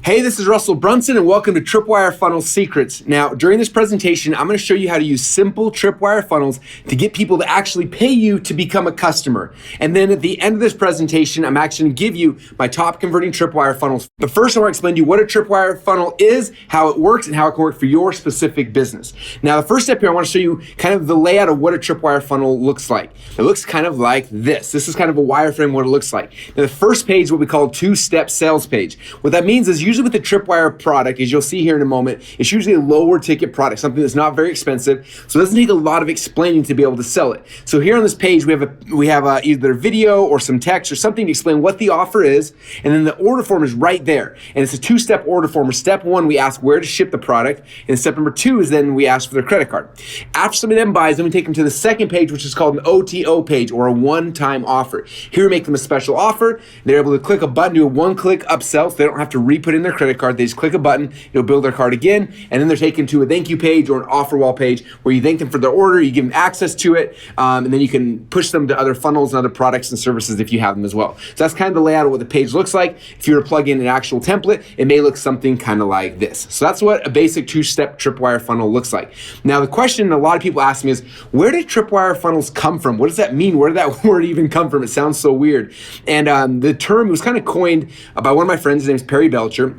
Hey, this is Russell Brunson and welcome to Tripwire Funnel Secrets. Now, during this presentation, I'm going to show you how to use simple Tripwire funnels to get people to actually pay you to become a customer. And then at the end of this presentation, I'm actually going to give you my top converting Tripwire funnels. But first, I want to explain to you what a Tripwire funnel is, how it works, and how it can work for your specific business. Now, the first step here, I want to show you kind of the layout of what a Tripwire funnel looks like. It looks kind of like this. This is kind of a wireframe what it looks like. Now, the first page is what we call a two-step sales page. What that means is usually with the Tripwire product, as you'll see here in a moment, it's usually a lower ticket product, something that's not very expensive, so it doesn't take a lot of explaining to be able to sell it. So here on this page, we have either a video or some text or something to explain what the offer is, and then the order form is right there. And it's a two-step order form. Step one, we ask where to ship the product, and step number two is then we ask for their credit card. After somebody then buys, then we take them to the second page, which is called an OTO page, or a one-time offer. Here we make them a special offer. They're able to click a button, do a one-click upsell, so they don't have to re-put in their credit card. They just click a button, it'll build their card again, and then they're taken to a thank you page or an offer wall page where you thank them for their order, you give them access to it, and then you can push them to other funnels and other products and services if you have them as well. So that's kind of the layout of what the page looks like. If you were to plug in an actual template, it may look something kind of like this. So that's what a basic two-step Tripwire funnel looks like. Now the question a lot of people ask me is, where did Tripwire funnels come from? What does that mean? Where did that word even come from? It sounds so weird. And the term was kind of coined by one of my friends. His name is Perry Blecher.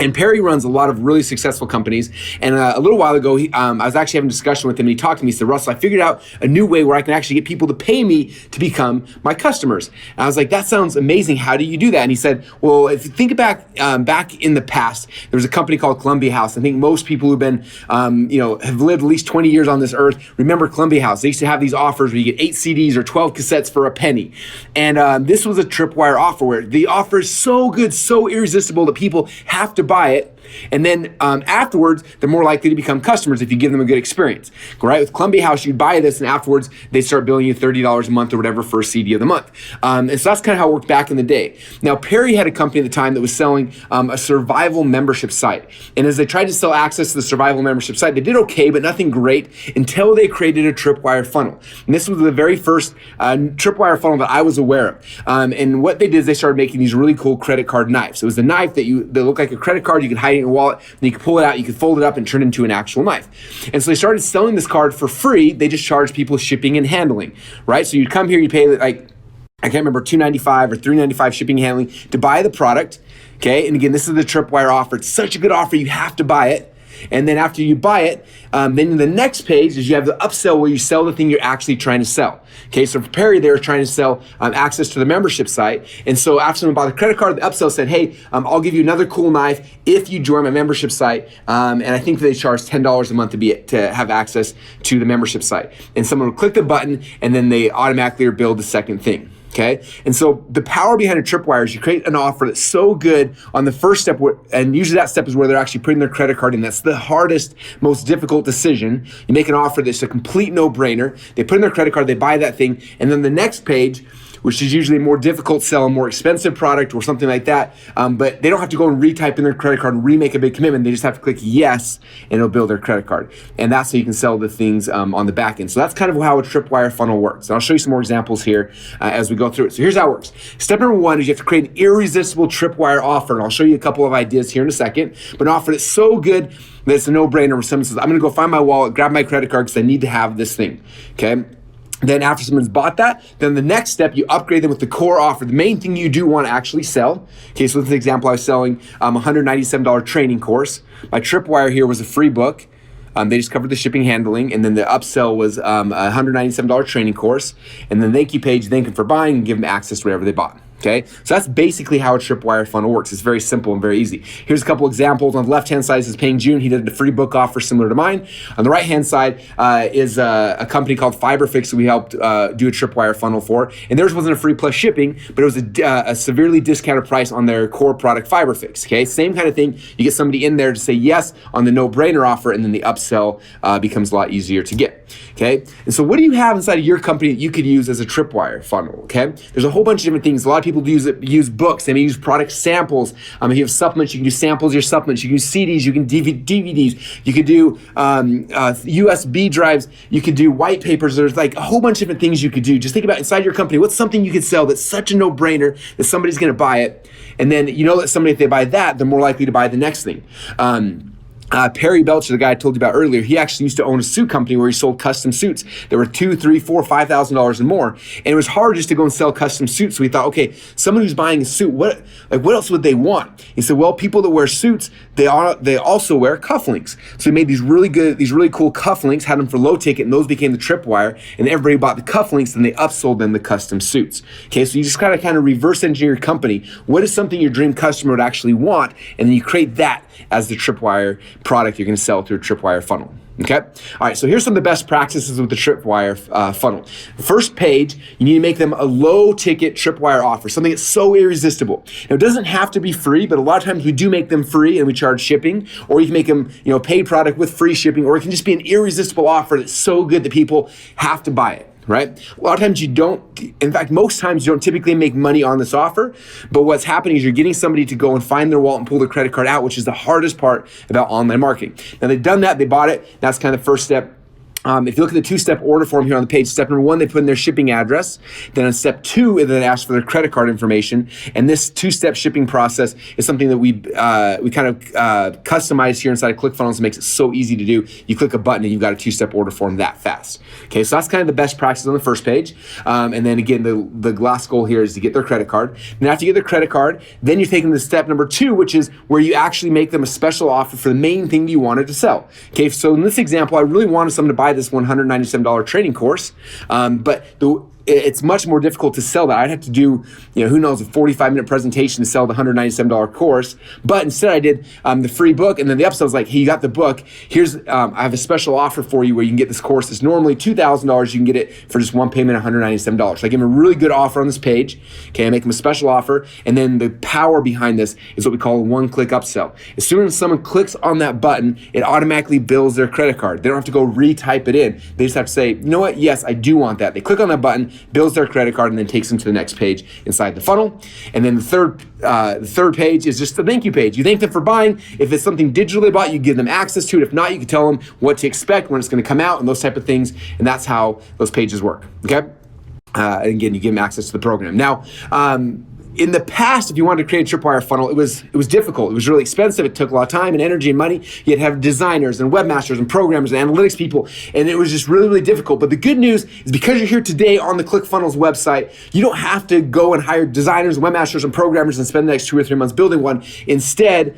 And Perry runs a lot of really successful companies. And a little while ago, I was actually having a discussion with him. And he talked to me. He said, Russell, I figured out a new way where I can actually get people to pay me to become my customers. And I was like, that sounds amazing. How do you do that? And he said, well, if you think back in the past, there was a company called Columbia House. I think most people who've been, have lived at least 20 years on this earth remember Columbia House. They used to have these offers where you get 8 CDs or 12 cassettes for a penny. And this was a Tripwire offer where the offer is so good, so irresistible that people have to buy it. And then afterwards, they're more likely to become customers if you give them a good experience. Right? With Columbia House, you buy this, and afterwards, they start billing you $30 a month or whatever for a CD of the month. And so that's kind of how it worked back in the day. Now, Perry had a company at the time that was selling a survival membership site. And as they tried to sell access to the survival membership site, they did okay, but nothing great until they created a Tripwire funnel. And this was the very first Tripwire funnel that I was aware of. And what they did is they started making these really cool credit card knives. It was a knife that looked like a credit card. You could hide in your wallet, then you could pull it out, you could fold it up and turn it into an actual knife. And so they started selling this card for free. They just charged people shipping and handling, right? So you'd come here, you pay like, I can't remember, $2.95 or $3.95 shipping and handling to buy the product, okay? And again, this is the Tripwire offer. It's such a good offer, you have to buy it. And then after you buy it, then the next page is you have the upsell where you sell the thing you're actually trying to sell. Okay, so for Perry, they were trying to sell access to the membership site. And so after someone bought the credit card, the upsell said, hey, I'll give you another cool knife if you join my membership site. And I think they charge $10 a month to have access to the membership site. And someone would click the button and then they automatically are billed the second thing. Okay, and so the power behind a Tripwire is you create an offer that's so good on the first step, and usually that step is where they're actually putting their credit card in. That's the hardest, most difficult decision. You make an offer that's a complete no-brainer. They put in their credit card, they buy that thing, and then the next page, which is usually a more difficult sell, a more expensive product or something like that. But they don't have to go and retype in their credit card and remake a big commitment. They just have to click yes, and it'll build their credit card. And that's how you can sell the things on the back end. So that's kind of how a Tripwire funnel works. And I'll show you some more examples here as we go through it. So here's how it works. Step number one is you have to create an irresistible Tripwire offer. And I'll show you a couple of ideas here in a second. But an offer that's so good that it's a no-brainer where someone says, I'm gonna go find my wallet, grab my credit card because I need to have this thing, okay? Then after someone's bought that, then the next step, you upgrade them with the core offer, the main thing you do want to actually sell. Okay, so with an example, I was selling a $197 training course. My Tripwire here was a free book. They just covered the shipping handling, and then the upsell was a $197 training course. And then thank you page, thank them for buying and give them access to whatever they bought. Okay, so that's basically how a Tripwire funnel works. It's very simple and very easy. Here's a couple examples. On the left-hand side is paying June. He did a free book offer similar to mine. On the right-hand side is a company called FiberFix that we helped do a Tripwire funnel for. And theirs wasn't a free plus shipping, but it was a severely discounted price on their core product, FiberFix. Okay, same kind of thing. You get somebody in there to say yes on the no-brainer offer, and then the upsell becomes a lot easier to get. Okay, and so what do you have inside of your company that you could use as a Tripwire funnel? Okay, there's a whole bunch of different things. A lot of people use books. They may use product samples. If you have supplements, you can do samples of your supplements. You can do CDs. You can DVDs. You could do USB drives. You could do white papers. There's like a whole bunch of different things you could do. Just think about inside your company, what's something you could sell that's such a no-brainer that somebody's going to buy it. And then you know that somebody, if they buy that, they're more likely to buy the next thing. Perry Blecher, the guy I told you about earlier, he actually used to own a suit company where he sold custom suits that were $2,000, $3,000, $4,000, $5,000 and more. And it was hard just to go and sell custom suits. So we thought, okay, someone who's buying a suit, what else would they want? He said, well, people that wear suits, they also wear cufflinks. So we made these really cool cufflinks, had them for low ticket, and those became the Tripwire. And everybody bought the cufflinks, and they upsold them the custom suits. Okay, so you just gotta kind of reverse engineer your company. What is something your dream customer would actually want? And then you create that as the Tripwire product you're going to sell through a Tripwire funnel. Okay? All right, so here's some of the best practices with the Tripwire funnel. First page, you need to make them a low ticket Tripwire offer, something that's so irresistible. Now, it doesn't have to be free, but a lot of times we do make them free and we charge shipping, or you can make them, paid product with free shipping, or it can just be an irresistible offer that's so good that people have to buy it. Right? A lot of times you don't, in fact, most times you don't typically make money on this offer, but what's happening is you're getting somebody to go and find their wallet and pull their credit card out, which is the hardest part about online marketing. Now they've done that, they bought it, that's kind of the first step. If you look at the two-step order form here on the page, step number 1, they put in their shipping address. Then on step 2, they ask for their credit card information. And this two-step shipping process is something that we kind of customize here inside of ClickFunnels and makes it so easy to do. You click a button and you've got a two-step order form that fast. Okay, so that's kind of the best practice on the first page. And then again, the last goal here is to get their credit card. And after you get their credit card, then you're taking the step number 2, which is where you actually make them a special offer for the main thing that you wanted to sell. Okay, so in this example, I really wanted someone to buy this $197 training course, but it's much more difficult to sell that. I'd have to do, who knows, a 45-minute presentation to sell the $197 course. But instead I did the free book, and then the upsell was like, hey, you got the book. Here's, I have a special offer for you where you can get this course. It's normally $2,000. You can get it for just one payment, $197. So I give them a really good offer on this page. Okay, I make them a special offer. And then the power behind this is what we call a one-click upsell. As soon as someone clicks on that button, it automatically bills their credit card. They don't have to go retype it in. They just have to say, you know what? Yes, I do want that. They click on that button, bills their credit card, and then takes them to the next page inside the funnel. And then the third page is just the thank you page. You thank them for buying. If it's something digital they bought, you give them access to it. If not, you can tell them what to expect, when it's going to come out, and those type of things. And that's how those pages work. Okay. And again, you give them access to the program. Now, in the past, if you wanted to create a Tripwire funnel, it was difficult. It was really expensive. It took a lot of time and energy and money. You had to have designers and webmasters and programmers and analytics people, and it was just really, really difficult. But the good news is because you're here today on the ClickFunnels website, you don't have to go and hire designers and webmasters and programmers and spend the next 2 or 3 months building one. Instead,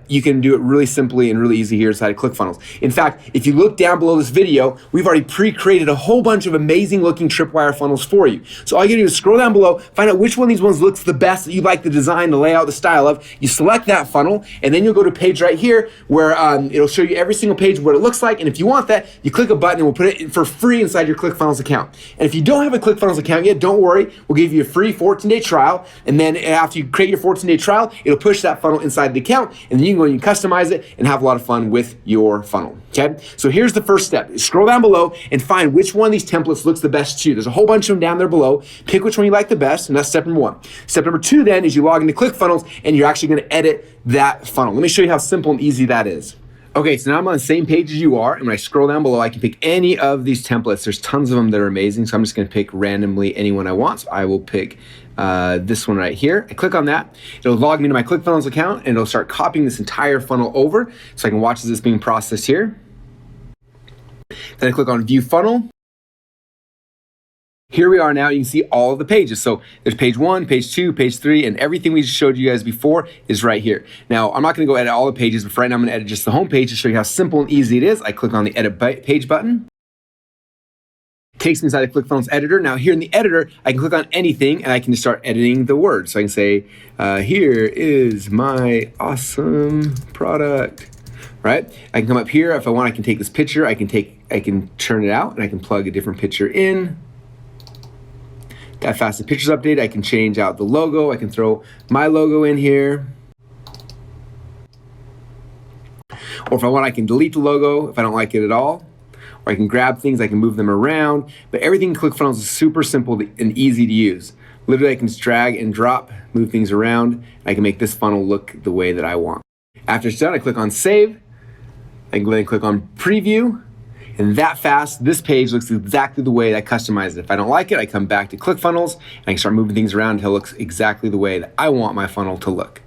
you can do it really simply and really easy here inside of ClickFunnels. In fact, if you look down below this video, we've already pre-created a whole bunch of amazing looking Tripwire funnels for you. So all you gotta do is scroll down below, find out which one of these ones looks the best that you like the design, the layout, the style of. You select that funnel, and then you'll go to a page right here where it'll show you every single page what it looks like. And if you want that, you click a button and we'll put it for free inside your ClickFunnels account. And if you don't have a ClickFunnels account yet, don't worry. We'll give you a free 14-day trial. And then after you create your 14-day trial, it'll push that funnel inside the account, and then you can go and you customize it and have a lot of fun with your funnel. Okay, so here's the first step. Scroll down below and find which one of these templates looks the best to you. There's a whole bunch of them down there below. Pick which one you like the best, and that's step number 1. Step number 2 then is you log into ClickFunnels and you're actually gonna edit that funnel. Let me show you how simple and easy that is. Okay, so now I'm on the same page as you are, and when I scroll down below, I can pick any of these templates. There's tons of them that are amazing, so I'm just gonna pick randomly any one I want. So I will pick this one right here. I click on that. It'll log me to my ClickFunnels account, and it'll start copying this entire funnel over, so I can watch as it's being processed here. Then I click on View Funnel. Here we are now, you can see all of the pages. So there's page 1, page 2, page 3, and everything we just showed you guys before is right here. Now, I'm not gonna go edit all the pages, but for right now I'm gonna edit just the home page to show you how simple and easy it is. I click on the Edit Page button. It takes me inside the ClickFunnels editor. Now here in the editor, I can click on anything and I can just start editing the words. So I can say, here is my awesome product. Right? I can come up here. If I want, I can take this picture. I can turn it out and I can plug a different picture in. Got fast the pictures update. I can change out the logo. I can throw my logo in here. Or if I want, I can delete the logo if I don't like it at all. Or I can grab things, I can move them around. But everything in ClickFunnels is super simple and easy to use. Literally, I can just drag and drop, move things around. I can make this funnel look the way that I want. After it's done, I click on Save. I can go ahead and click on Preview. And that fast, this page looks exactly the way that I customized it. If I don't like it, I come back to ClickFunnels and I can start moving things around until it looks exactly the way that I want my funnel to look.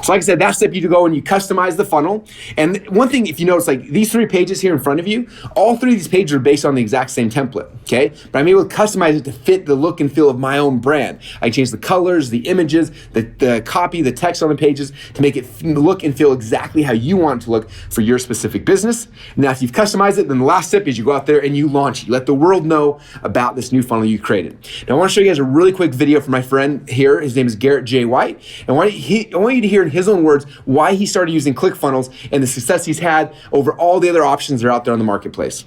So like I said, that's the step you go and you customize the funnel. And one thing, if you notice, like these 3 pages here in front of you, all 3 of these pages are based on the exact same template, okay? But I'm able to customize it to fit the look and feel of my own brand. I change the colors, the images, the copy, the text on the pages to make it look and feel exactly how you want it to look for your specific business. Now, if you've customized it, then the last step is you go out there and you launch it. You let the world know about this new funnel you created. Now, I want to show you guys a really quick video from my friend here. His name is Garrett J. White. And I want you to hear in his own words why he started using ClickFunnels and the success he's had over all the other options that are out there on the marketplace.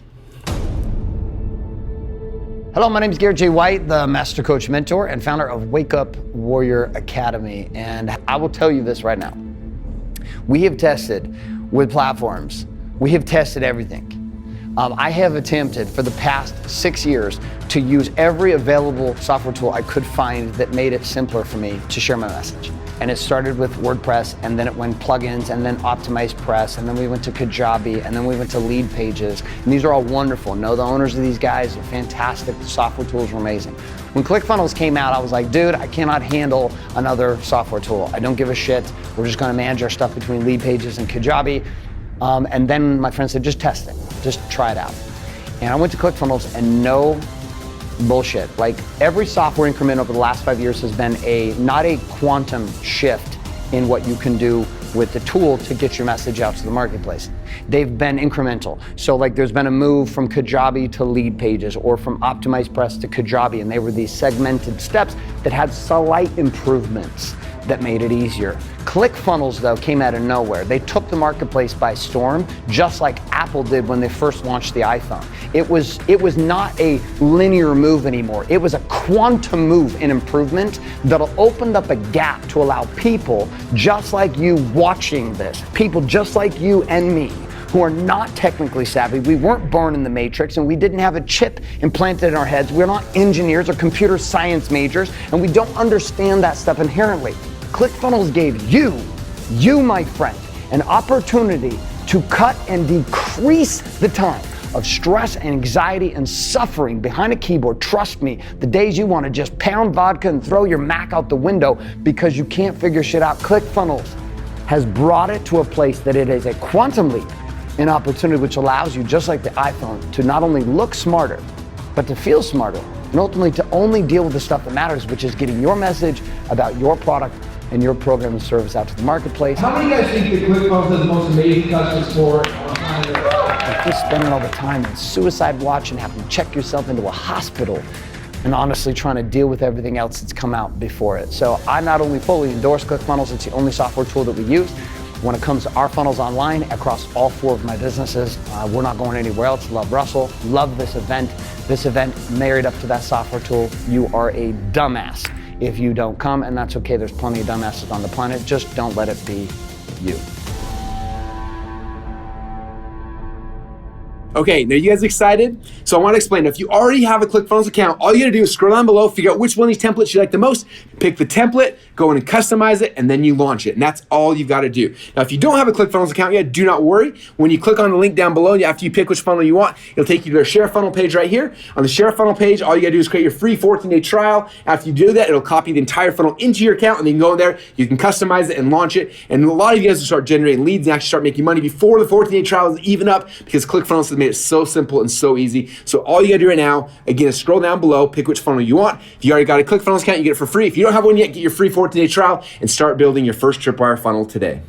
Hello, my name is Garrett J. White, the Master Coach Mentor and founder of Wake Up Warrior Academy. And I will tell you this right now. We have tested with platforms. We have tested everything. I have attempted for the past 6 years to use every available software tool I could find that made it simpler for me to share my message. And it started with WordPress, and then it went plugins, and then optimized press, and then we went to Kajabi, and then we went to lead pages. And these are all wonderful. Know the owners of these guys are fantastic. The software tools are amazing. When ClickFunnels came out, I was like, dude, I cannot handle another software tool. I don't give a shit. We're just gonna manage our stuff between lead pages and Kajabi. And then my friend said, just test it, just try it out. And I went to ClickFunnels and no bullshit. Like every software increment over the last 5 years has been not a quantum shift in what you can do with the tool to get your message out to the marketplace. They've been incremental. So like there's been a move from Kajabi to lead pages or from optimized press to Kajabi, and they were these segmented steps that had slight improvements that made it easier. ClickFunnels, though, came out of nowhere. They took the marketplace by storm, just like Apple did when they first launched the iPhone. It was not a linear move anymore. It was a quantum move in improvement that'll open up a gap to allow people just like you watching this, people just like you and me, who are not technically savvy. We weren't born in the matrix and we didn't have a chip implanted in our heads. We're not engineers or computer science majors, and we don't understand that stuff inherently. ClickFunnels gave you my friend, an opportunity to cut and decrease the time of stress and anxiety and suffering behind a keyboard. Trust me, the days you want to just pound vodka and throw your Mac out the window because you can't figure shit out, ClickFunnels has brought it to a place that it is a quantum leap, an opportunity which allows you, just like the iPhone, to not only look smarter, but to feel smarter, and ultimately to only deal with the stuff that matters, which is getting your message about your product and your program and service out to the marketplace. How many of you guys think that ClickFunnels is the most amazing customer support on planet Earth? If you're spending all the time in suicide watch and having to check yourself into a hospital and honestly trying to deal with everything else that's come out before it. So I not only fully endorse ClickFunnels, it's the only software tool that we use. When it comes to our funnels online across all 4 of my businesses, we're not going anywhere else. Love Russell, love this event. This event married up to that software tool. You are a dumbass if you don't come, and that's okay. There's plenty of dumbasses on the planet. Just don't let it be you. Okay, now you guys excited? So I want to explain. If you already have a ClickFunnels account, all you gotta do is scroll down below, figure out which one of these templates you like the most, pick the template, go in and customize it, and then you launch it. And that's all you've got to do. Now, if you don't have a ClickFunnels account yet, do not worry. When you click on the link down below, after you pick which funnel you want, it'll take you to their Share Funnel page right here. On the Share Funnel page, all you gotta do is create your free 14-day trial. After you do that, it'll copy the entire funnel into your account, and then you can go in there, you can customize it and launch it. And a lot of you guys will start generating leads and actually start making money before the 14-day trial is even up, because ClickFunnels has made it so simple and so easy. So all you gotta do right now, again, is scroll down below, pick which funnel you want. If you already got a ClickFunnels account, you get it for free. If you don't have one yet, get your free 14-day trial and start building your first Tripwire funnel today.